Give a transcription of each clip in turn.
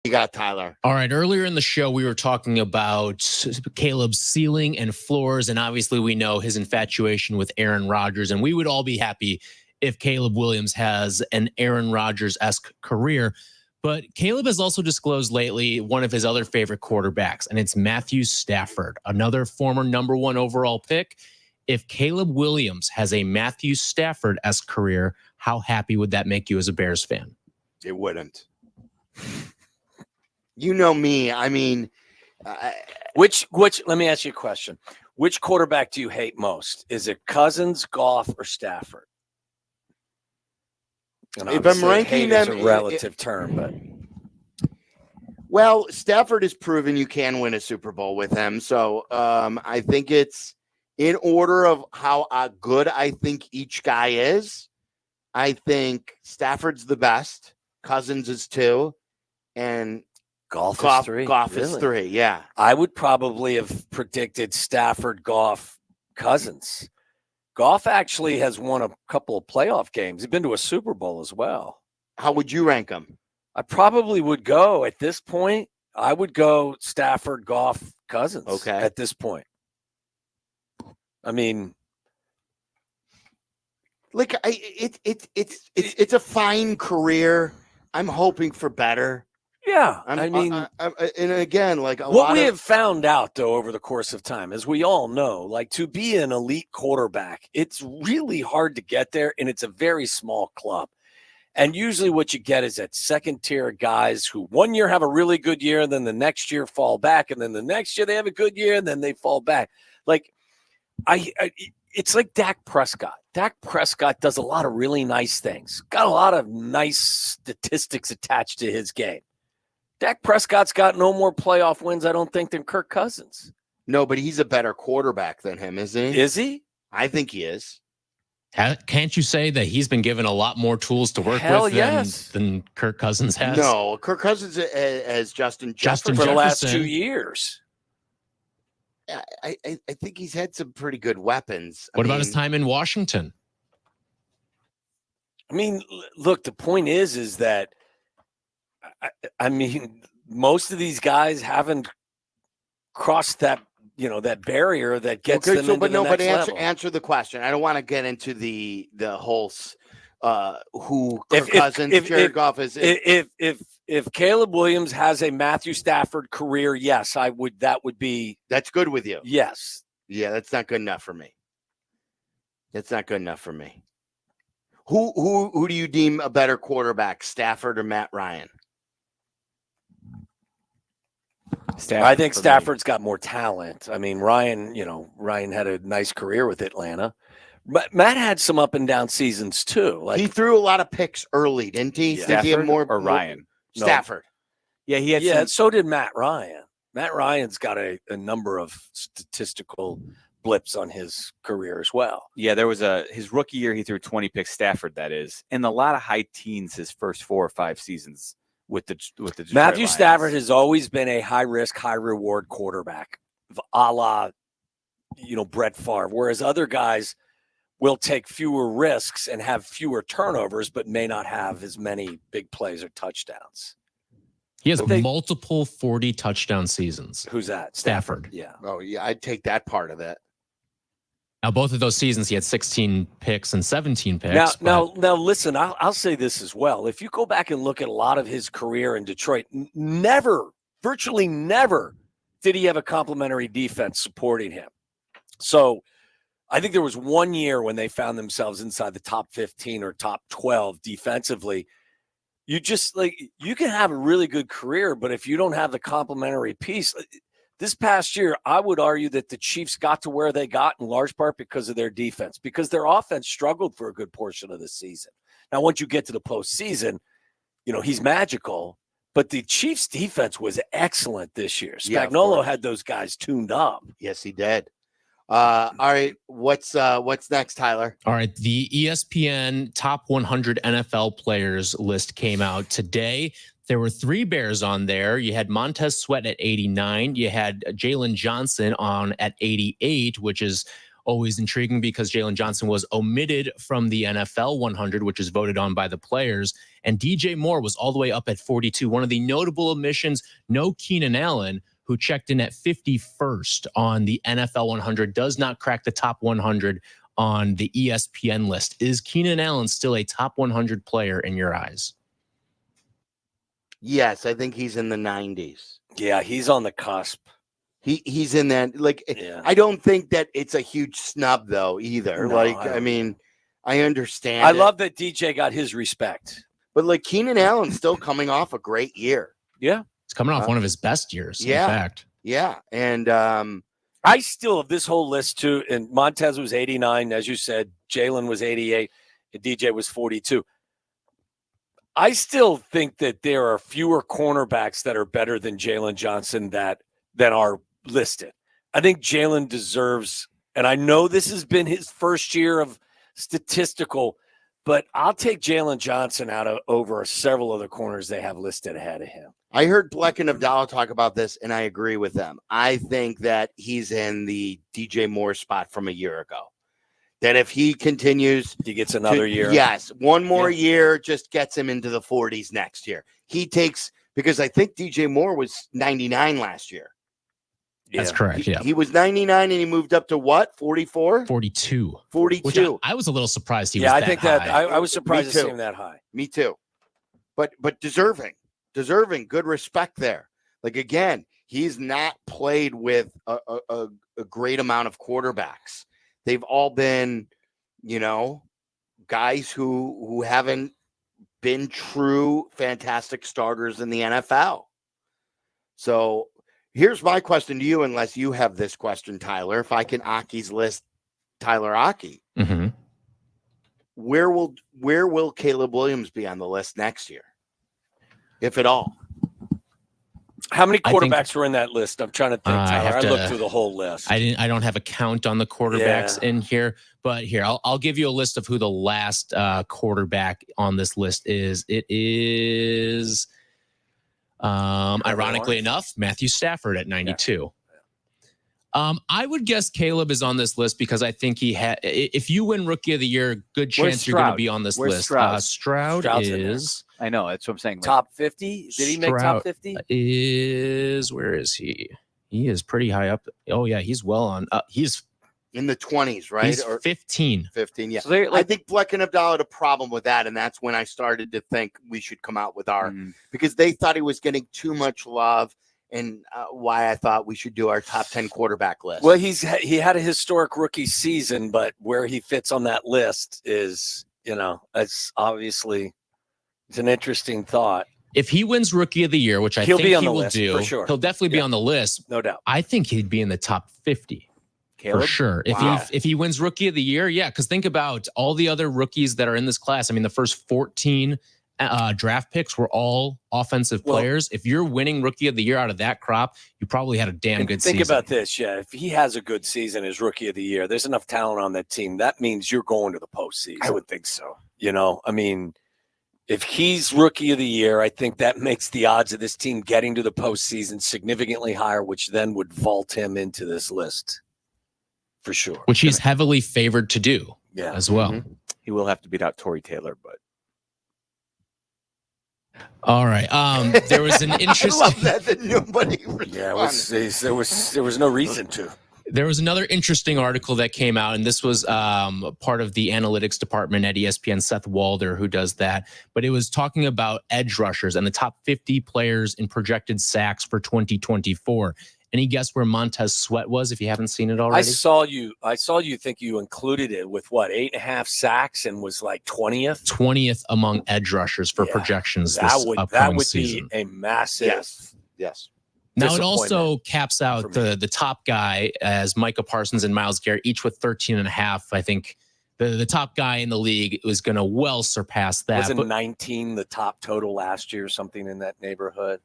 You got Tyler. All right. Earlier in the show, we were talking about Caleb's ceiling and floors. And obviously, we know his infatuation with Aaron Rodgers. And we would all be happy if Caleb Williams has an Aaron Rodgers-esque career. But Caleb has also disclosed lately one of his other favorite quarterbacks, and it's Matthew Stafford, another former #1 overall pick. If Caleb Williams has a Matthew Stafford-esque career, how happy would that make you as a Bears fan? It wouldn't. You know me. I mean, which? Let me ask you a question. Which quarterback do you hate most? Is it Cousins, Goff, or Stafford? If I'm ranking them, is a relative term, but well, Stafford has proven you can win a Super Bowl with him. So I think it's in order of how good I think each guy is. I think Stafford's the best. Cousins is 2, and Goff is 3. Goff is 3. Yeah, I would probably have predicted Stafford, Goff, Cousins. Goff actually has won a couple of playoff games. He's been to a Super Bowl as well. How would you rank them? I probably would go at this point. I would go Stafford, Goff, Cousins. Okay. At this point. I mean, like it's a fine career. I'm hoping for better. Yeah, and again, like what we have found out though over the course of time, as we all know, like to be an elite quarterback, it's really hard to get there, and it's a very small club. And usually, what you get is that second tier guys who one year have a really good year, and then the next year fall back, and then the next year they have a good year, and then they fall back. Like it's like Dak Prescott. Dak Prescott does a lot of really nice things. Got a lot of nice statistics attached to his game. Dak Prescott's got no more playoff wins, I don't think, than Kirk Cousins. No, but he's a better quarterback than him, isn't he? Is he? I think he is. Can't you say that he's been given a lot more tools to work with than Kirk Cousins has? No, Kirk Cousins has Justin Jefferson for the last 2 years. I think he's had some pretty good weapons. What about his time in Washington? I mean, look, the point is that I mean, most of these guys haven't crossed that, that barrier that gets them into the next level. Answer the question. I don't want to get into the whole who Kirk Cousins, Jared Goff is. If Caleb Williams has a Matthew Stafford career, yes, I would. That's good with you. Yes. Yeah, that's not good enough for me. Who do you deem a better quarterback, Stafford or Matt Ryan? Stafford, I think Stafford's got more talent. I mean, Ryan had a nice career with Atlanta. But Matt had some up and down seasons too. Like he threw a lot of picks early, didn't he? Yeah. Stafford he have more or Ryan? Stafford. No. Yeah, he had. Yeah, so did Matt Ryan. Matt Ryan's got a number of statistical blips on his career as well. Yeah, there was his rookie year he threw 20 picks. Stafford, that is, and a lot of high teens his first 4 or 5 seasons. With the Detroit Matthew Lions. Stafford has always been a high risk, high reward quarterback, a la, Brett Favre. Whereas other guys will take fewer risks and have fewer turnovers, but may not have as many big plays or touchdowns. He has multiple 40 touchdown seasons. Who's that? Stafford. Yeah. Oh yeah, I'd take that part of it. Now, both of those seasons, he had 16 picks and 17 picks. Now, listen, I'll say this as well. If you go back and look at a lot of his career in Detroit, virtually never did he have a complimentary defense supporting him. So I think there was one year when they found themselves inside the top 15 or top 12 defensively. You can have a really good career, but if you don't have the complimentary piece, this past year, I would argue that the Chiefs got to where they got in large part because of their defense, because their offense struggled for a good portion of the season. Now, once you get to the postseason, he's magical, but the Chiefs' defense was excellent this year. Spagnuolo had those guys tuned up. Yes, he did. All right, what's next, Tyler? All right, the ESPN top 100 NFL players list came out today. There were 3 Bears on there. You had Montz Sweat at 89. You had Jalen Johnson on at 88, which is always intriguing because Jalen Johnson was omitted from the NFL 100, which is voted on by the players. And DJ Moore was all the way up at 42. One of the notable omissions, no Keenan Allen, who checked in at 51st on the NFL 100, does not crack the top 100 on the ESPN list. Is Keenan Allen still a top 100 player in your eyes? Yes, I think he's in the 90s. Yeah, he's on the cusp. He's in that. Like, Yeah. I don't think that it's a huge snub though either. No, like, I I mean, I understand. I it, love that DJ got his respect. but like Keenan Allen's still coming off a great year. Yeah. It's coming off one of his best years, yeah. in fact. Yeah, and I still have this whole list too. And Montez was 89, as you said. Jalen was 88. And DJ was 42. I still think that there are fewer cornerbacks that are better than Jalen Johnson that are listed. I think Jalen deserves, and I know this has been his first year of statistical, but I'll take Jalen Johnson over several other corners they have listed ahead of him. I heard Bleck and Abdallah talk about this, and I agree with them. I think that he's in the DJ Moore spot from a year ago. That if he continues, He gets another year. Yes, one more year just gets him into the 40s next year. He takes, because I think DJ Moore was 99 last year. That's correct. Yeah. He was 99 and he moved up to what? 44? 42. 42. Which I was a little surprised he was I that think high. that I was surprised Me to see too. him that high. Me too. But deserving, good respect there. Like, again, he's not played with a great amount of quarterbacks. They've all been, guys who haven't been true fantastic starters in the NFL. So here's my question to you, unless you have this question, Tyler. If I can Aki's list Tyler Aki, Mm-hmm. where will Caleb Williams be on the list next year, if at all? How many I think- quarterbacks were in that list? I'm trying to think. I have I to- looked through the whole list. I don't have a count on the quarterbacks in here, but here I'll give you a list of who the last quarterback on this list is. It is, ironically enough, Matthew Stafford at 92. I would guess Caleb is on this list because I think he had. If you win Rookie of the Year, good chance you're going to Stroud? be on this Where's list. Stroud? Stroud Stroud's in there. is I know. That's what I'm saying. Top 50? Did he make top Stroud 50? where is he? He is pretty high up. Oh yeah, he's well on. He's In the 20s, right? he's Or 15. 15, yeah. So they're I think Bleck and Abdallah had a problem with that, and that's when I started to think we should come out with our because they thought he was getting too much love, and why I thought we should do our top 10 quarterback list. Well, he had a historic rookie season, but where he fits on that list is, it's obviously it's an interesting thought. If he wins Rookie of the Year, which I He'll think be on he the will list, do, for sure. he'll definitely be Yeah. on the list. No doubt. I think he'd be in the top 50 Caleb? for sure. Wow. If he wins Rookie of the Year, yeah. Because think about all the other rookies that are in this class. I mean, the first 14 draft picks were all offensive players. If you're winning Rookie of the Year out of that crop, you probably had a damn good Think season. about this. Yeah. If he has a good season as Rookie of the Year, there's enough talent on that team. That means you're going to the postseason. I would think so. I mean, if he's Rookie of the Year, I think that makes the odds of this team getting to the postseason significantly higher, which then would vault him into this list for sure. Which he's heavily favored to do Yeah. as well. Mhm. He will have to beat out Tory Taylor, but All right. There was an I love interesting. that nobody Yeah, responded. there was no reason to. There was another interesting article that came out, and this was part of the analytics department at ESPN, Seth Walder, who does that. But it was talking about edge rushers and the top 50 players in projected sacks for 2024. Any guess where Montz Sweat was, if you haven't seen it already? I saw you think you included it with what, 8.5 sacks and was like 20th. 20th among edge rushers for Yeah, projections That this would upcoming be season. a massive. Yes. Now it also disappointment caps out for me. the top guy as Micah Parsons and Myles Garrett, each with 13.5. I think the top guy in the league was going to well surpass that. Wasn't But 19 the top total last year, something in that neighborhood?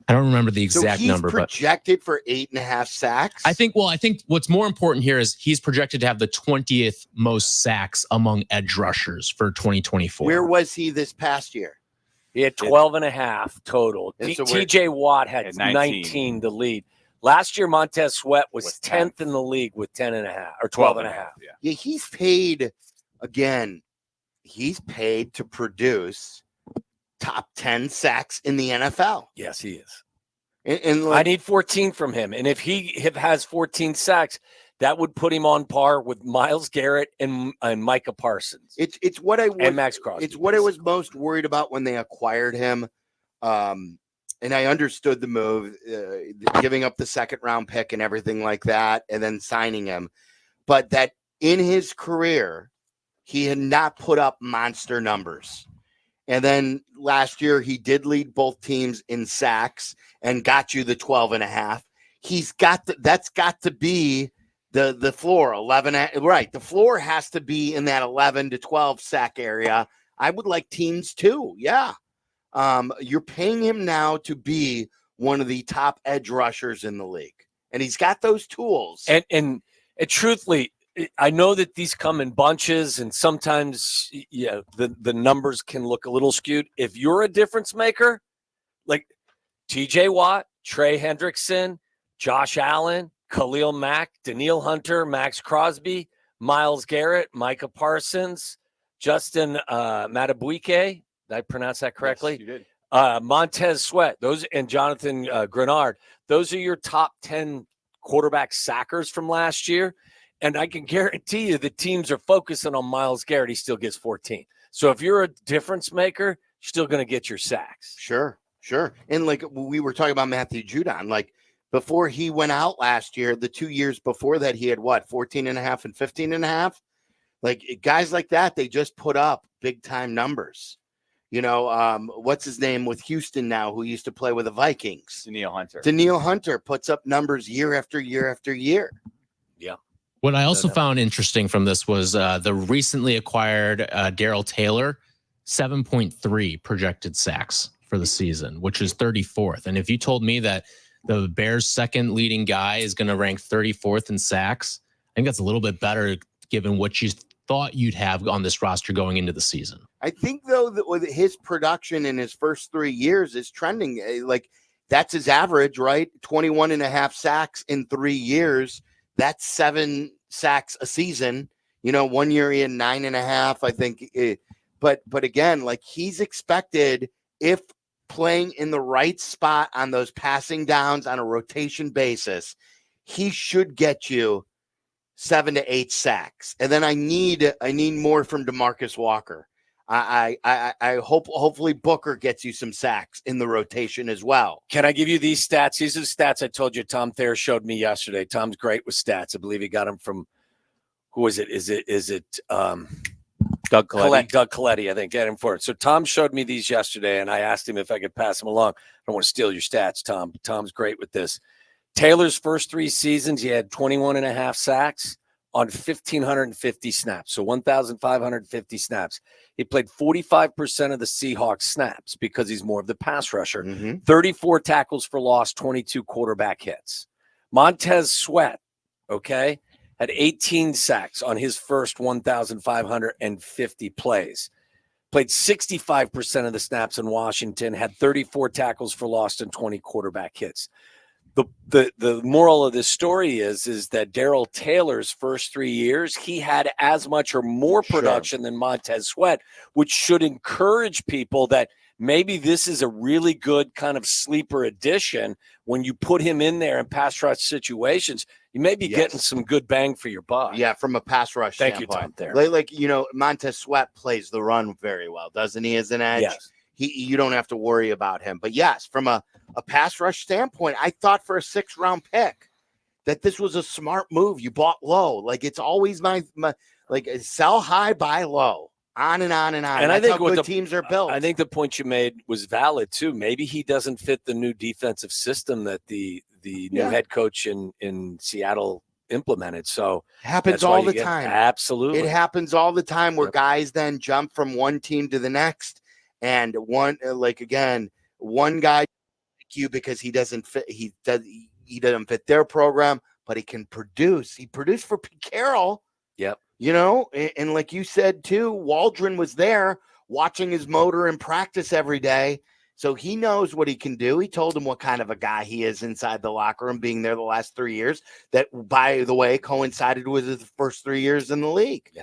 I don't remember the So exact he's number, but projected for 8.5 sacks. I think what's more important here is he's projected to have the 20th most sacks among edge rushers for 2024. Where was he this past year? He had 12.5 total. And so we're- TJ Watt had Had 19 to lead. Last year, Montz Sweat was Was 10th 10th. in the league with 10.5 or 12.5. Yeah. Yeah, he's paid again. He's paid to produce top 10 sacks in the NFL. Yes, he is. And I need 14 from him. And if he has 14 sacks, that would put him on par with Myles Garrett and Micah Parsons. it's what I and Max Crosby. It's what I was most worried about when they acquired him. And I understood the move, giving up the second round pick and everything like that, and then signing him. But that in his career, he had not put up monster numbers. And then last year, he did lead both teams in sacks and got you the 12.5. That's got to be the floor, 11. Right. The floor has to be in that 11 to 12 sack area. I would like teams too. Yeah. You're paying him now to be one of the top edge rushers in the league. And he's got those tools. And truthfully, I know that these come in bunches, and sometimes the numbers can look a little skewed. If you're a difference maker, like TJ Watt, Trey Hendrickson, Josh Allen, Khalil Mack, Daniil Hunter, Max Crosby, Myles Garrett, Micah Parsons, Justin Matabuike, did I pronounce that correctly? Yes, you did. Montz Sweat, those, and Jonathan Grenard. Those are your top 10 quarterback sackers from last year. And I can guarantee you the teams are focusing on Myles Garrett. He still gets 14. So if you're a difference maker, you're still going to get your sacks. Sure. And like we were talking about Matthew Judon, like before he went out last year, the 2 years before that, he had 14.5 and 15.5. Like guys like that, they just put up big time numbers. What's his name with Houston now, who used to play with the Vikings? Daniil Hunter puts up numbers year after year after year. Yeah. What I also found interesting from this was the recently acquired Daryl Taylor, 7.3 projected sacks for the season, which is 34th. And if you told me that the Bears' second leading guy is going to rank 34th in sacks, I think that's a little bit better given what you thought you'd have on this roster going into the season. I think, though, that with his production in his first 3 years is trending. Like that's his average, right? 21.5 sacks in 3 years. That's 7 sacks a season. 1 year he had 9.5, I think. But again, like he's expected, if playing in the right spot on those passing downs on a rotation basis, he should get you 7 to 8 sacks. And then I need more from DeMarcus Walker. I hopefully Booker gets you some sacks in the rotation as well. Can I give you these stats? These are the stats I told you Tom Thayer showed me yesterday. Tom's great with stats. I believe he got them from, who is it? Is it Doug Coletti? Doug Coletti, I think, get him for it. So Tom showed me these yesterday, and I asked him if I could pass them along. I don't want to steal your stats, Tom, but Tom's great with this. Taylor's first 3 seasons, he had 21.5 sacks on 1,550 snaps, so 1,550 snaps. He played 45% of the Seahawks snaps because he's more of the pass rusher. 34 tackles for loss, 22 quarterback hits. Montz Sweat, okay, had 18 sacks on his first 1,550 plays. Played 65% of the snaps in Washington, had 34 tackles for loss and 20 quarterback hits. The moral of this story is that Daryl Taylor's first 3 years, he had as much or more production than Montz Sweat, which should encourage people that maybe this is a really good kind of sleeper addition. When you put him in there in pass rush situations, you may be getting some good bang for your buck. Yeah, from a pass rush Thank you, standpoint. Tom, there. Like Montz Sweat plays the run very well, doesn't he, as an edge? Yes. You don't have to worry about him. But yes, from a pass rush standpoint, I thought for a 6th round pick that this was a smart move. You bought low. Like it's always my like sell high, buy low, on and on and on. And that's I think how what good teams are built. I think the point you made was valid too. Maybe he doesn't fit the new defensive system that the new head coach in Seattle implemented. So happens all the time. Absolutely. It happens all the time where guys then jump from one team to the next. And one guy you because he doesn't fit. He doesn't fit their program, but he can produce. He produced for Pete Carroll. Yep. And like you said too, Waldron was there watching his motor in practice every day. So he knows what he can do. He told him what kind of a guy he is inside the locker room, being there the last 3 years. That, by the way, coincided with his first 3 years in the league. Yeah.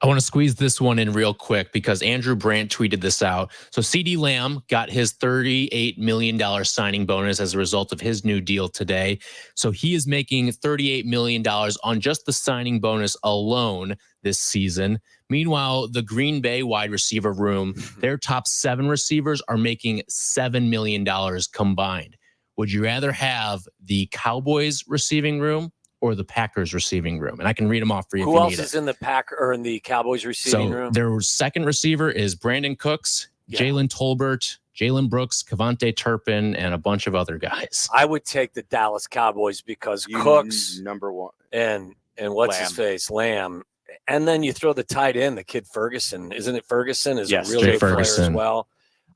I want to squeeze this one in real quick because Andrew Brandt tweeted this out. So CeeDee Lamb got his $38 million signing bonus as a result of his new deal today. So he is making $38 million on just the signing bonus alone this season. Meanwhile, the Green Bay wide receiver room, their top 7 receivers are making $7 million combined. Would you rather have the Cowboys receiving room or the Packers receiving room? And I can read them off for you. Who else is in the in the Cowboys receiving room? Their second receiver is Brandon Cooks, Jalen Tolbert, Jalen Brooks, Kevontae Turpin, and a bunch of other guys. I would take the Dallas Cowboys because Cooks number one and what's his face, Lamb, and then you throw the tight end, the kid Ferguson. Isn't it Ferguson? Is a really good player as well.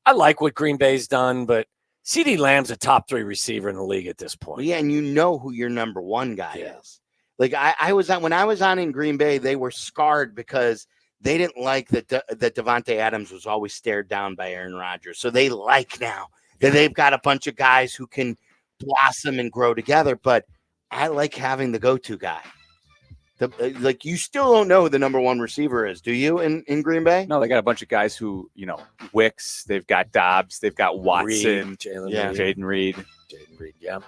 I like what Green Bay's done, but CeeDee Lamb's a top 3 receiver in the league at this point. Well, yeah, and you know who your number one guy is. Like I was on when I was on in Green Bay, they were scarred because they didn't like that Devontae Adams was always stared down by Aaron Rodgers. So they like now that they've got a bunch of guys who can blossom and grow together. But I like having the go-to guy. Like you still don't know who the number one receiver is, do you? In Green Bay? No, they got a bunch of guys who Wicks. They've got Dobbs. They've got Watson, Jaden Reed. Yeah.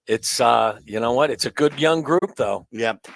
It's you know what? It's a good young group though. Yep.